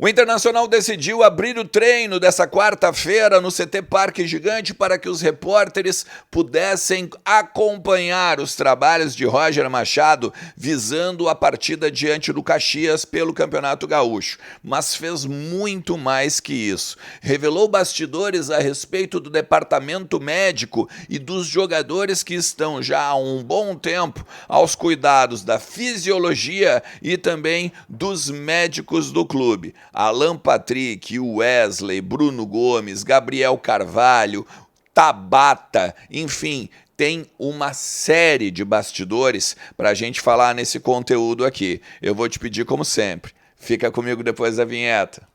O Internacional decidiu abrir o treino dessa quarta-feira no CT Parque Gigante para que os repórteres pudessem acompanhar os trabalhos de Roger Machado visando a partida diante do Caxias pelo Campeonato Gaúcho. Mas fez muito mais que isso. Revelou bastidores a respeito do departamento médico e dos jogadores que estão já há um bom tempo aos cuidados da fisiologia e também dos médicos do clube. Alan Patrick, Wesley, Bruno Gomes, Gabriel Carvalho, Tabata, enfim, tem uma série de bastidores para a gente falar nesse conteúdo aqui. Eu vou te pedir, como sempre, fica comigo depois da vinheta.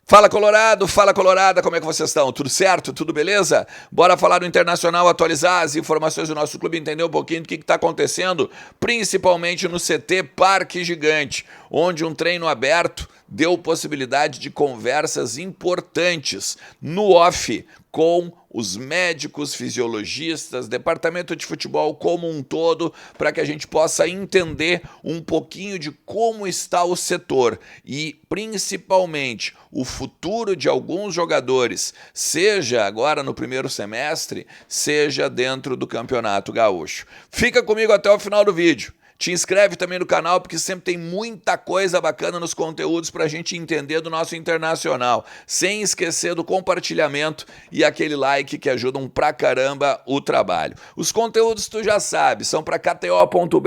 Fala Colorado, fala Colorada, como é que vocês estão? Tudo certo? Tudo beleza? Bora falar do Internacional, atualizar as informações do nosso clube, entender um pouquinho do que está acontecendo, principalmente no CT Parque Gigante, onde um treino aberto deu possibilidade de conversas importantes no off com os médicos, fisiologistas, departamento de futebol como um todo, para que a gente possa entender um pouquinho de como está o setor e, principalmente, o futuro de alguns jogadores, seja agora no primeiro semestre, seja dentro do Campeonato Gaúcho. Fica comigo até o final do vídeo. Te inscreve também no canal, porque sempre tem muita coisa bacana nos conteúdos para a gente entender do nosso Internacional. Sem esquecer do compartilhamento e aquele like que ajudam pra caramba o trabalho. Os conteúdos tu já sabe, são para kto.bet.br,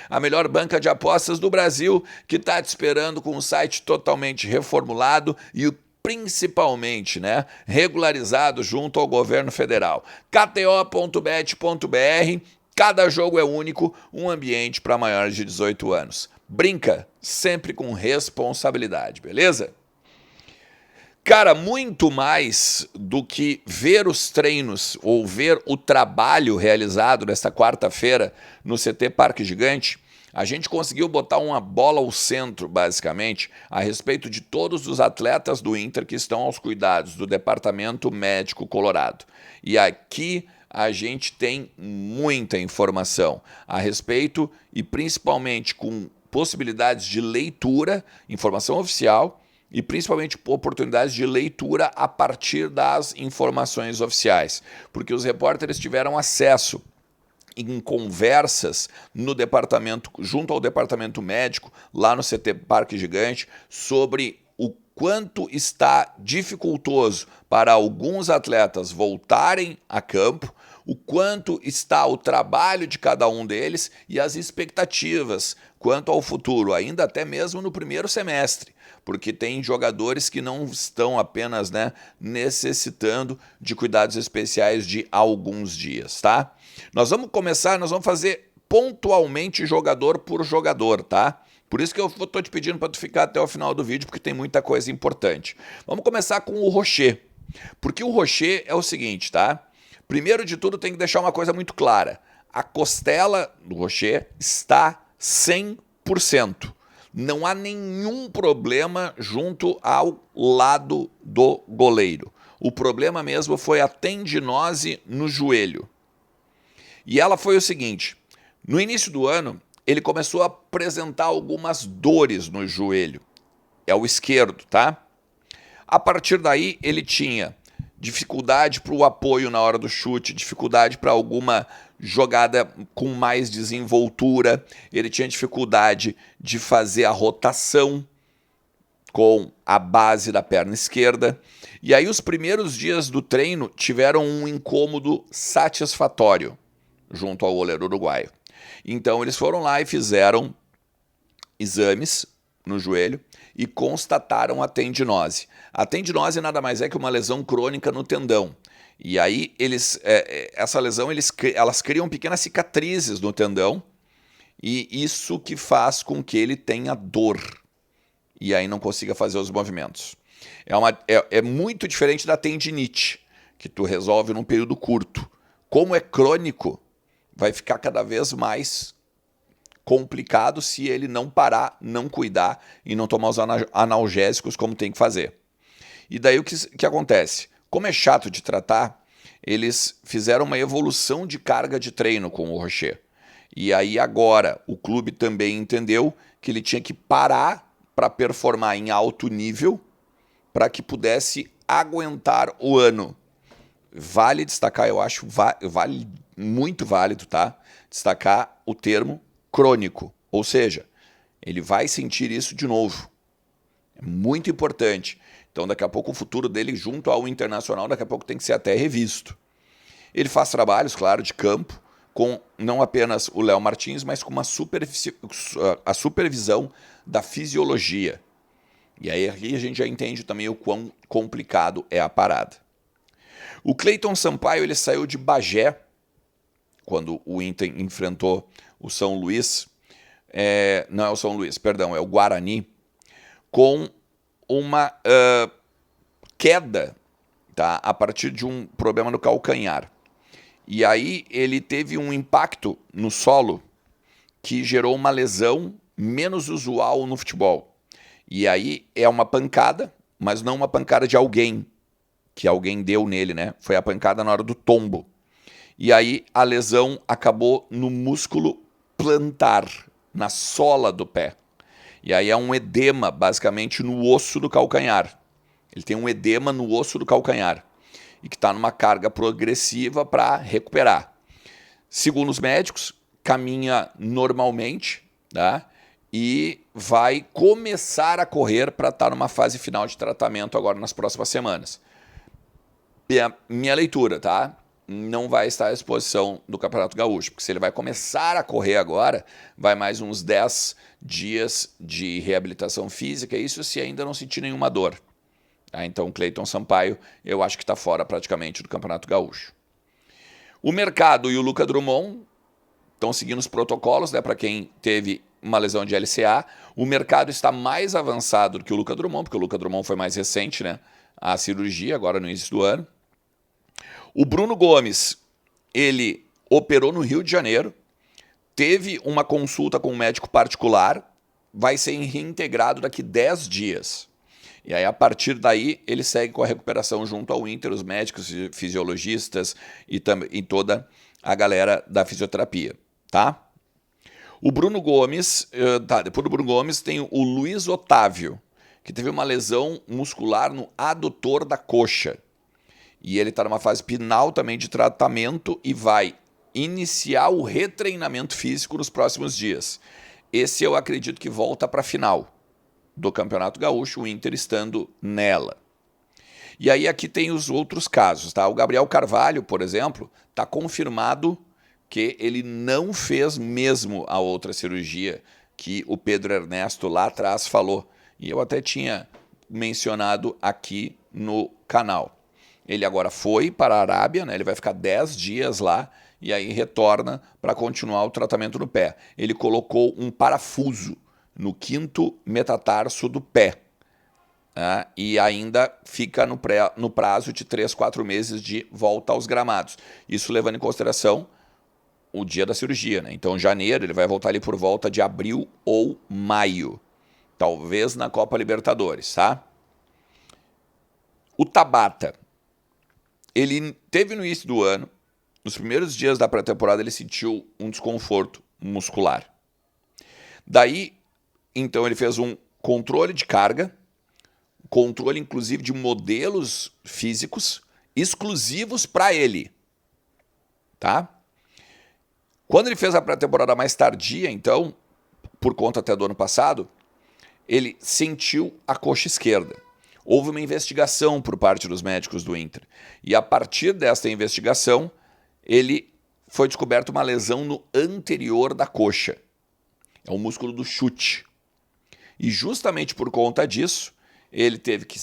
a melhor banca de apostas do Brasil, que está te esperando com um site totalmente reformulado e principalmente, regularizado junto ao governo federal. kto.bet.br. Cada jogo é único, um ambiente para maiores de 18 anos. Brinca sempre com responsabilidade, beleza? Cara, muito mais do que ver os treinos ou ver o trabalho realizado nesta quarta-feira no CT Parque Gigante, a gente conseguiu botar uma bola ao centro, basicamente, a respeito de todos os atletas do Inter que estão aos cuidados do Departamento Médico Colorado. E aqui a gente tem muita informação a respeito e principalmente com possibilidades de leitura, informação oficial e principalmente oportunidades de leitura a partir das informações oficiais, porque os repórteres tiveram acesso em conversas no departamento, junto ao departamento médico, lá no CT Parque Gigante, sobre o quanto está dificultoso para alguns atletas voltarem a campo, o quanto está o trabalho de cada um deles e as expectativas quanto ao futuro, ainda até mesmo no primeiro semestre, porque tem jogadores que não estão apenas necessitando de cuidados especiais de alguns dias, tá? Nós vamos fazer pontualmente jogador por jogador, tá? Por isso que eu estou te pedindo para tu ficar até o final do vídeo, porque tem muita coisa importante. Vamos começar com o Rocher, porque o Rocher é o seguinte, tá? Primeiro de tudo, tem que deixar uma coisa muito clara. A costela do Rocher está 100%. Não há nenhum problema junto ao lado do goleiro. O problema mesmo foi a tendinose no joelho. E ela foi o seguinte: no início do ano, ele começou a apresentar algumas dores no joelho. É o esquerdo, tá? A partir daí, ele tinha dificuldade para o apoio na hora do chute, dificuldade para alguma jogada com mais desenvoltura, ele tinha dificuldade de fazer a rotação com a base da perna esquerda. E aí os primeiros dias do treino tiveram um incômodo satisfatório junto ao goleiro uruguaio. Então eles foram lá e fizeram exames no joelho e constataram a tendinose. A tendinose nada mais é que uma lesão crônica no tendão. E aí essa lesão, elas criam pequenas cicatrizes no tendão e isso que faz com que ele tenha dor e aí não consiga fazer os movimentos. É muito diferente da tendinite, que tu resolve num período curto. Como é crônico, vai ficar cada vez mais complicado se ele não parar, não cuidar e não tomar os analgésicos como tem que fazer. E daí o que acontece? Como é chato de tratar, eles fizeram uma evolução de carga de treino com o Rocher. E aí agora o clube também entendeu que ele tinha que parar para performar em alto nível para que pudesse aguentar o ano. Vale destacar, eu acho, vale muito válido, tá? Destacar o termo crônico, ou seja, ele vai sentir isso de novo. É muito importante. Então, daqui a pouco, o futuro dele junto ao Internacional, daqui a pouco tem que ser até revisto. Ele faz trabalhos, claro, de campo, com não apenas o Léo Martins, mas com a supervisão da fisiologia. E aí aqui a gente já entende também o quão complicado é a parada. O Cleiton Sampaio ele saiu de Bagé, quando o Inter enfrentou o São Luís, não é o São Luís, perdão, é o Guarani, com uma queda, tá, a partir de um problema no calcanhar. E aí ele teve um impacto no solo que gerou uma lesão menos usual no futebol. E aí é uma pancada, mas não uma pancada de alguém, que alguém deu nele, né? Foi a pancada na hora do tombo. E aí a lesão acabou no músculo plantar, na sola do pé. E aí é um edema, basicamente, no osso do calcanhar. Ele tem um edema no osso do calcanhar e que está numa carga progressiva para recuperar. Segundo os médicos, caminha normalmente, tá? E vai começar a correr para estar numa fase final de tratamento agora nas próximas semanas. Minha leitura, tá? Não vai estar à disposição do Campeonato Gaúcho, porque se ele vai começar a correr agora, vai mais uns 10 dias de reabilitação física, isso se ainda não sentir nenhuma dor. Tá? Então, Cleiton Sampaio, eu acho que está fora praticamente do Campeonato Gaúcho. O Mercado e o Luca Drummond estão seguindo os protocolos, né, para quem teve uma lesão de LCA. O Mercado está mais avançado do que o Luca Drummond, porque o Luca Drummond foi mais recente, né, a cirurgia, agora no início do ano. O Bruno Gomes, ele operou no Rio de Janeiro, teve uma consulta com um médico particular, vai ser reintegrado daqui 10 dias. E aí, a partir daí, ele segue com a recuperação junto ao Inter, os médicos, fisiologistas e toda a galera da fisioterapia, tá? O Bruno Gomes, depois do Bruno Gomes tem o Luiz Otávio, que teve uma lesão muscular no adutor da coxa. E ele está numa fase final também de tratamento e vai iniciar o retreinamento físico nos próximos dias. Esse eu acredito que volta para a final do Campeonato Gaúcho, o Inter estando nela. E aí aqui tem os outros casos, tá? O Gabriel Carvalho, por exemplo, está confirmado que ele não fez mesmo a outra cirurgia que o Pedro Ernesto lá atrás falou. E eu até tinha mencionado aqui no canal. Ele agora foi para a Arábia, né? Ele vai ficar 10 dias lá e aí retorna para continuar o tratamento no pé. Ele colocou um parafuso no 5º metatarso do pé, né? E ainda fica no prazo de 3, 4 meses de volta aos gramados. Isso levando em consideração o dia da cirurgia, né? Então, em janeiro, ele vai voltar ali por volta de abril ou maio. Talvez na Copa Libertadores, tá? O Tabata, ele teve no início do ano, nos primeiros dias da pré-temporada, ele sentiu um desconforto muscular. Daí, então, ele fez um controle de carga, controle inclusive de modelos físicos exclusivos para ele, tá? Quando ele fez a pré-temporada mais tardia, então, por conta até do ano passado, ele sentiu a coxa esquerda. Houve uma investigação por parte dos médicos do Inter. E a partir desta investigação, ele foi descoberto uma lesão no anterior da coxa. É o músculo do chute. E justamente por conta disso, ele teve que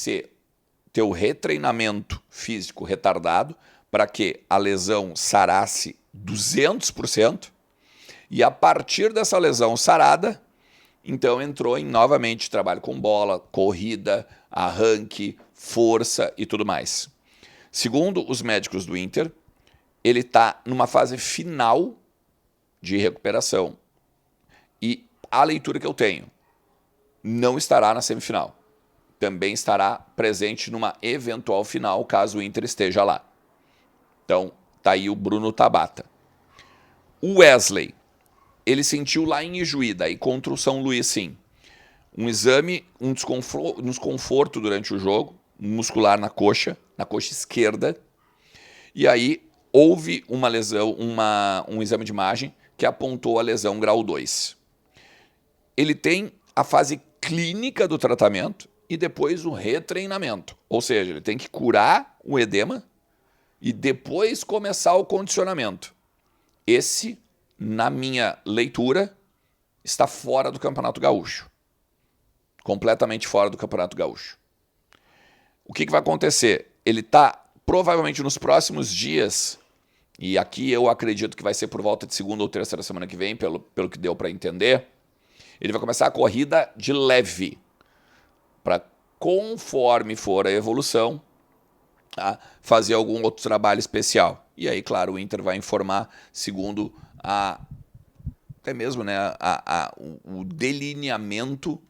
ter o retreinamento físico retardado para que a lesão sarasse 200%. E a partir dessa lesão sarada, então entrou em novamente trabalho com bola, corrida, arranque, força e tudo mais. Segundo os médicos do Inter, ele está numa fase final de recuperação. E a leitura que eu tenho, não estará na semifinal. também estará presente numa eventual final, caso o Inter esteja lá. Então, tá aí o Bruno Tabata. O Wesley, ele sentiu lá em Ijuí, daí contra o São Luís, sim. Um exame, um desconforto durante o jogo, muscular na coxa esquerda. E aí houve uma lesão, um exame de imagem que apontou a lesão grau 2. Ele tem a fase clínica do tratamento e depois o retreinamento. Ou seja, ele tem que curar o edema e depois começar o condicionamento. Esse, na minha leitura, está fora do Campeonato Gaúcho. Completamente fora do Campeonato Gaúcho. O que vai acontecer? Ele está provavelmente nos próximos dias, e aqui eu acredito que vai ser por volta de segunda ou terceira semana que vem, pelo que deu para entender, ele vai começar a corrida de leve, para conforme for a evolução, tá, fazer algum outro trabalho especial. E aí, claro, o Inter vai informar segundo até mesmo, né, o delineamento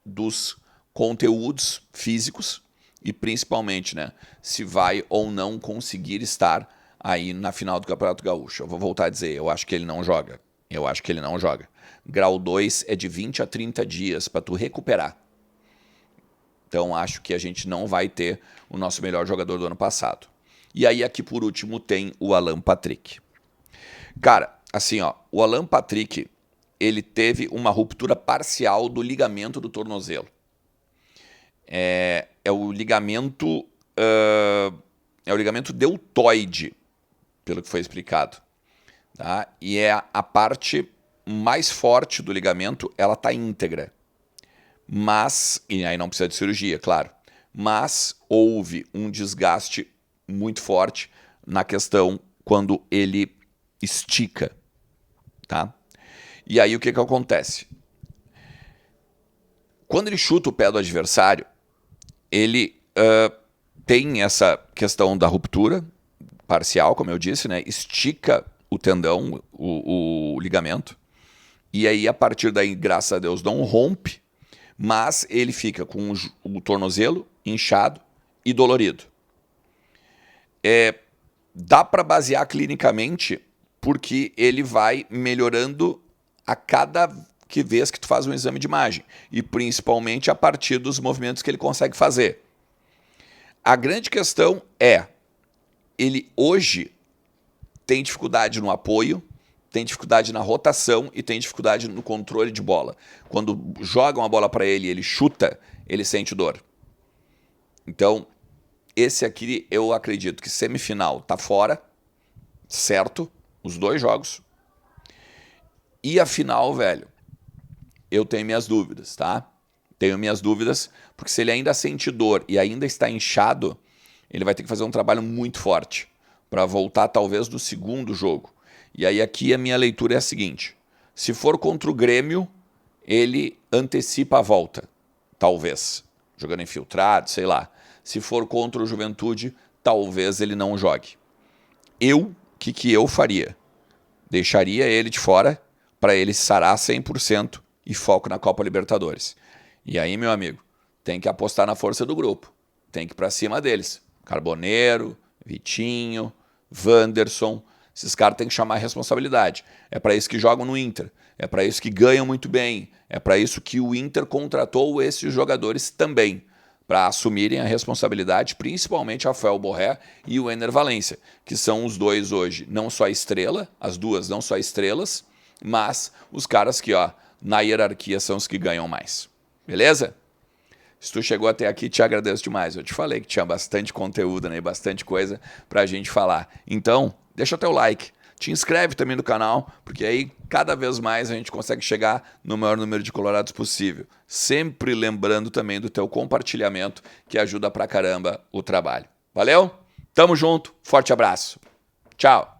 dos conteúdos físicos e principalmente, né, se vai ou não conseguir estar aí na final do Campeonato Gaúcho. Eu vou voltar a dizer, eu acho que ele não joga. Eu acho que ele não joga. Grau 2 é de 20 a 30 dias para tu recuperar. Então acho que a gente não vai ter o nosso melhor jogador do ano passado. E aí aqui por último tem o Alan Patrick. Cara, assim, ó, o Alan Patrick, ele teve uma ruptura parcial do ligamento do tornozelo. É o ligamento deltoide, pelo que foi explicado. Tá? E é a parte mais forte do ligamento, ela está íntegra. Mas, e aí não precisa de cirurgia, claro, mas houve um desgaste muito forte na questão quando ele estica. Tá? E aí o que acontece? Quando ele chuta o pé do adversário, ele tem essa questão da ruptura parcial, como eu disse, né? Estica o tendão, o ligamento, e aí a partir daí, graças a Deus, não rompe, mas ele fica com o tornozelo inchado e dolorido. Dá para basear clinicamente porque ele vai melhorando a cada vez que tu faz um exame de imagem, e principalmente a partir dos movimentos que ele consegue fazer. A grande questão é, ele hoje tem dificuldade no apoio, tem dificuldade na rotação e tem dificuldade no controle de bola. Quando jogam a bola para ele e ele chuta, ele sente dor. Então, esse aqui eu acredito que semifinal tá fora, certo? Os dois jogos. E a final, velho, eu tenho minhas dúvidas, tá? Tenho minhas dúvidas, porque se ele ainda sente dor e ainda está inchado, ele vai ter que fazer um trabalho muito forte para voltar talvez no segundo jogo. E aí aqui a minha leitura é a seguinte: se for contra o Grêmio, ele antecipa a volta, talvez, jogando infiltrado, sei lá. Se for contra o Juventude, talvez ele não jogue. O que eu faria? Deixaria ele de fora para ele sarar 100% e foco na Copa Libertadores. E aí, meu amigo, tem que apostar na força do grupo. Tem que ir para cima deles. Carboneiro, Vitinho, Wanderson. Esses caras têm que chamar a responsabilidade. É para isso que jogam no Inter. É para isso que ganham muito bem. É para isso que o Inter contratou esses jogadores também, para assumirem a responsabilidade, principalmente Rafael Borré e o Ener Valencia, que são os dois hoje, não só estrela, as duas não só estrelas, mas os caras que, ó, na hierarquia são os que ganham mais. Beleza? Se tu chegou até aqui, te agradeço demais. Eu te falei que tinha bastante conteúdo, né? Bastante coisa pra gente falar. Então, deixa o teu like. Te inscreve também no canal, porque aí cada vez mais a gente consegue chegar no maior número de colorados possível. Sempre lembrando também do teu compartilhamento, que ajuda pra caramba o trabalho. Valeu? Tamo junto. Forte abraço. Tchau.